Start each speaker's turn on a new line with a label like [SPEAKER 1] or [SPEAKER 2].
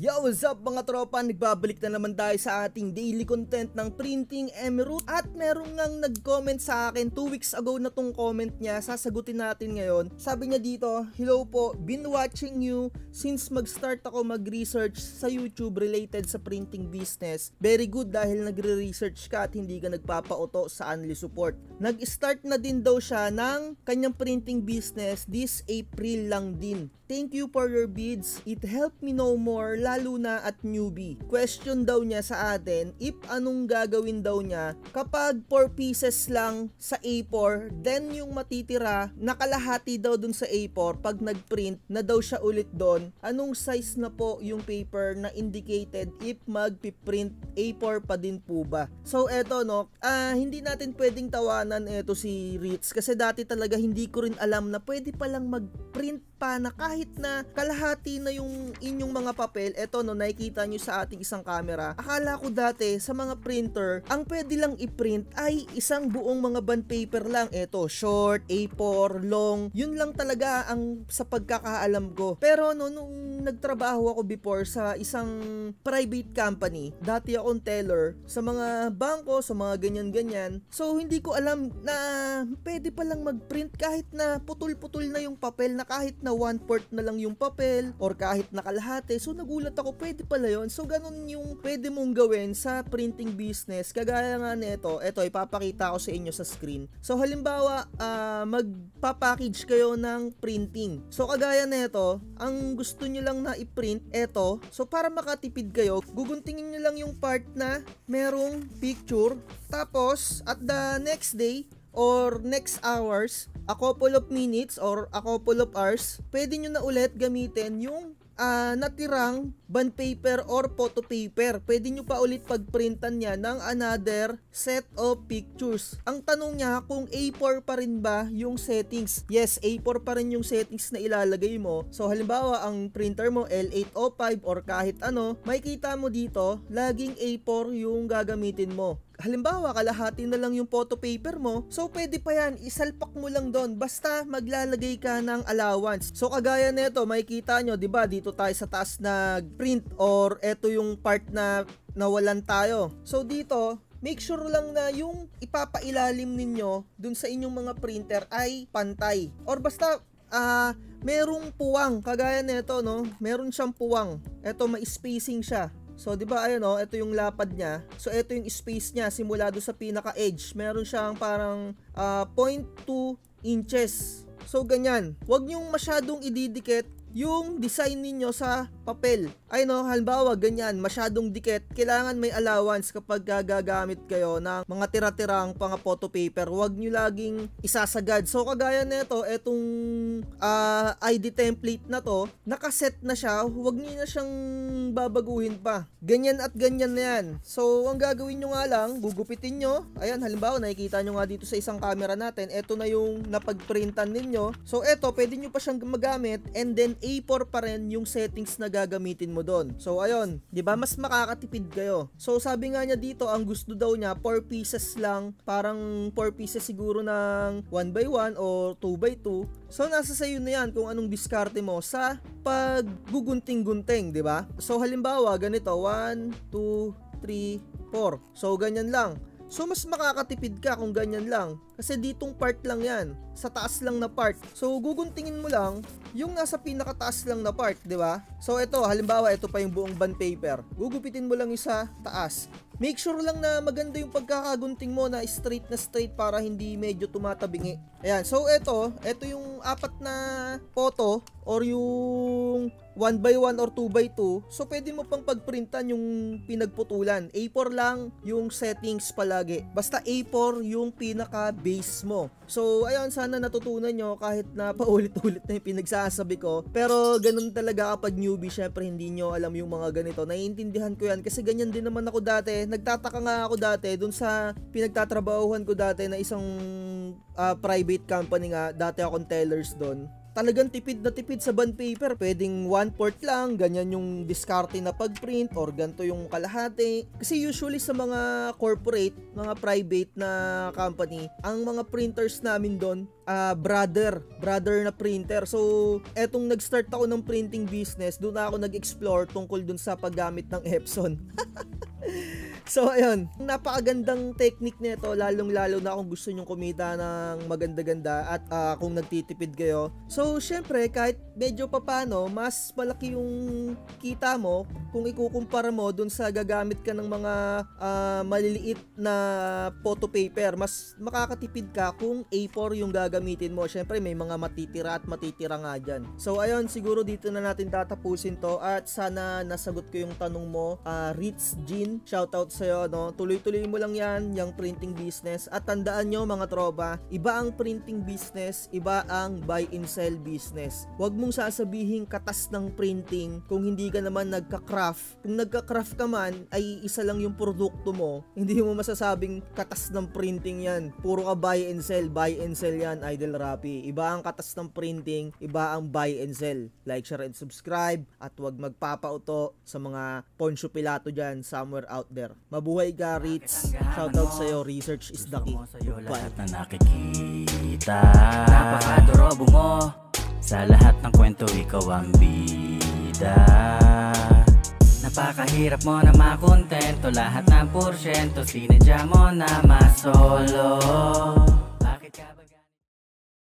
[SPEAKER 1] Yo, what's up mga tropa? Nagbabalik na naman tayo sa ating daily content ng Printing Emerald. At meron ngang nag-comment sa akin 2 weeks ago na tong comment niya. Sasagutin natin ngayon. Sabi niya dito, hello po, been watching you since mag-start ako mag-research sa YouTube related sa printing business. Very good dahil nagre-research ka at hindi ka nagpapauto sa Only Support. Nag-start na din daw siya ng kanyang printing business this April lang din. Thank you for your bids. It helped me know more, lalo na at newbie. Question daw niya sa atin if anong gagawin daw niya kapag 4 pieces lang sa A4, then yung matitira, nakalahati daw dun sa A4, pag nag-print na daw siya ulit doon, anong size na po yung paper na indicated if mag-print A4 pa din po ba? So eto no, hindi natin pwedeng tawanan eto si Ritz kasi dati talaga hindi ko rin alam na pwede palang mag-print pa na kahit na kalahati na yung inyong mga papel. Eto no, nakikita nyo sa ating isang camera. Akala ko dati sa mga printer, ang pwede lang i-print ay isang buong mga bond paper lang. Eto, short, A4, long. Yun lang talaga ang sa pagkakaalam ko. Pero no, nung nagtrabaho ako before sa isang private company, dati akong teller sa mga bangko, sa mga ganyan-ganyan. So, hindi ko alam na pwede palang mag-print kahit na putol-putol na yung papel, na kahit na 1/4 na lang yung papel or kahit nakalahati. So nagulat ako, pwede pala yun. So ganun yung pwede mong gawin sa printing business. Kagaya nga nito, eto ipapakita ko sa inyo sa screen. So halimbawa, magpapackage kayo ng printing. So kagaya nito, ang gusto nyo lang na i-print, eto. So para makatipid kayo, guguntingin nyo lang yung part na merong picture. Tapos at the next day or next hours, a couple of minutes or a couple of hours, pwede nyo na ulit gamitin yung natirang bond paper or photo paper. Pwede nyo pa ulit pagprintan niya ng another set of pictures. Ang tanong niya kung A4 pa rin ba yung settings. Yes, A4 pa rin yung settings na ilalagay mo. So halimbawa ang printer mo L805 or kahit ano, makikita mo dito laging A4 yung gagamitin mo. Halimbawa, kalahati na lang yung photo paper mo, so pwede pa yan, isalpak mo lang doon, basta maglalagay ka ng allowance. So kagaya nito, makikita nyo, 'di ba? Dito tayo sa taas nag-print or eto yung part na nawalan tayo. So dito, make sure lang na yung ipapailalim ninyo dun sa inyong mga printer ay pantay. Or basta merong puwang, kagaya nito, no? Meron siyang puwang. Eto, may spacing siya. So, di ba, ayun ito yung lapad niya. So, ito yung space niya simula doon sa pinaka-edge. Meron siyang parang 0.2 inches. So, ganyan. Huwag niyong masyadong ididikit yung design ninyo sa papel. Ay no, halimbawa ganyan, masyadong dikit, kailangan may allowance kapag gagamit kayo ng mga tira-tirang pang photo paper. Huwag nyo laging isasagad. So kagaya nito, etong ID template na to, nakaset na siya, huwag nyo na siyang babaguhin pa. Ganyan at ganyan na yan. So ang gagawin nyo nga lang, gugupitin nyo. Ayan, halimbawa nakikita nyo nga dito sa isang camera natin, eto na yung napagprintan ninyo. So eto, pwede nyo pa siyang magamit and then A4 pa rin yung settings na gagamitin mo doon. So ayun, 'di ba? Mas makakatipid kayo. So sabi nga niya dito, ang gusto daw niya 4 pieces lang, parang 4 pieces siguro ng 1x1 o 2x2. So nasa sayo na 'yan kung anong diskarte mo sa paggugunting-gunting, 'di ba? So halimbawa, ganito, 1 2 3 4. So ganyan lang. So mas makakatipid ka kung ganyan lang. Kasi ditong part lang yan. Sa taas lang na part. So guguntingin mo lang yung nasa pinakataas lang na part, di ba? So ito, halimbawa, ito pa yung buong bond paper. Gugupitin mo lang yung sa taas. Make sure lang na maganda yung pagkakagunting mo, na straight para hindi medyo tumatabingi. Ayan, so ito yung apat na photo or yung 1x1 or 2x2. So pwede mo pang pagprintan yung pinagputulan. A4 lang yung settings palagi. Basta A4 yung pinaka-base mo. So ayun, sana natutunan nyo kahit na paulit-ulit na yung pinagsasabi ko. Pero ganun talaga kapag newbie, syempre hindi nyo alam yung mga ganito. Naiintindihan ko yan kasi ganyan din naman ako dati. Nagtataka nga ako dati dun sa pinagtatrabahuhan ko dati na isang private company nga. Dati akong tellers doon. talagang tipid na tipid sa bond paper. Pwedeng 1/4 lang, ganyan yung diskarte na pagprint or ganito yung kalahati. Kasi usually sa mga corporate, mga private na company, ang mga printers namin doon, brother na printer. So, etong nag-start ako ng printing business, doon ako nag-explore tungkol dun sa paggamit ng Epson. So ayun, napakagandang technique nito, lalong-lalo na kung gusto nyong kumita ng maganda-ganda at kung nagtitipid kayo. So syempre, kahit medyo papano, mas malaki yung kita mo kung ikukumpara mo dun sa gagamit ka ng mga maliliit na photo paper. Mas makakatipid ka kung A4 yung gagamitin mo. Syempre, may mga matitira at matitira nga dyan. So ayun, siguro dito na natin tatapusin to at sana nasagot ko yung tanong mo. Ritz Jean, shoutout sa'yo, no? Tuloy-tuloy mo lang yan, yung printing business. At tandaan nyo mga tropa, iba ang printing business, iba ang buy and sell business. Huwag mong sasabihin katas ng printing kung hindi ka naman nagka-craft. Kung nagka-craft ka man, ay isa lang yung produkto mo, hindi mo masasabing katas ng printing yan. Puro ka buy and sell yan, Idol Rapi. Iba ang katas ng printing, iba ang buy and sell. Like, share, and subscribe. At huwag magpapauto sa mga Poncio Pilato dyan, somewhere out there. Mabuhay ka, Ritz. Shoutout sa'yo, research is the key.
[SPEAKER 2] Lahat na nakikita, napakadorobo mo. Sa lahat ng kwento, ikaw ang bida. Napakahirap mo na makontento. Lahat ng porsyento, sinadya mo na masolo.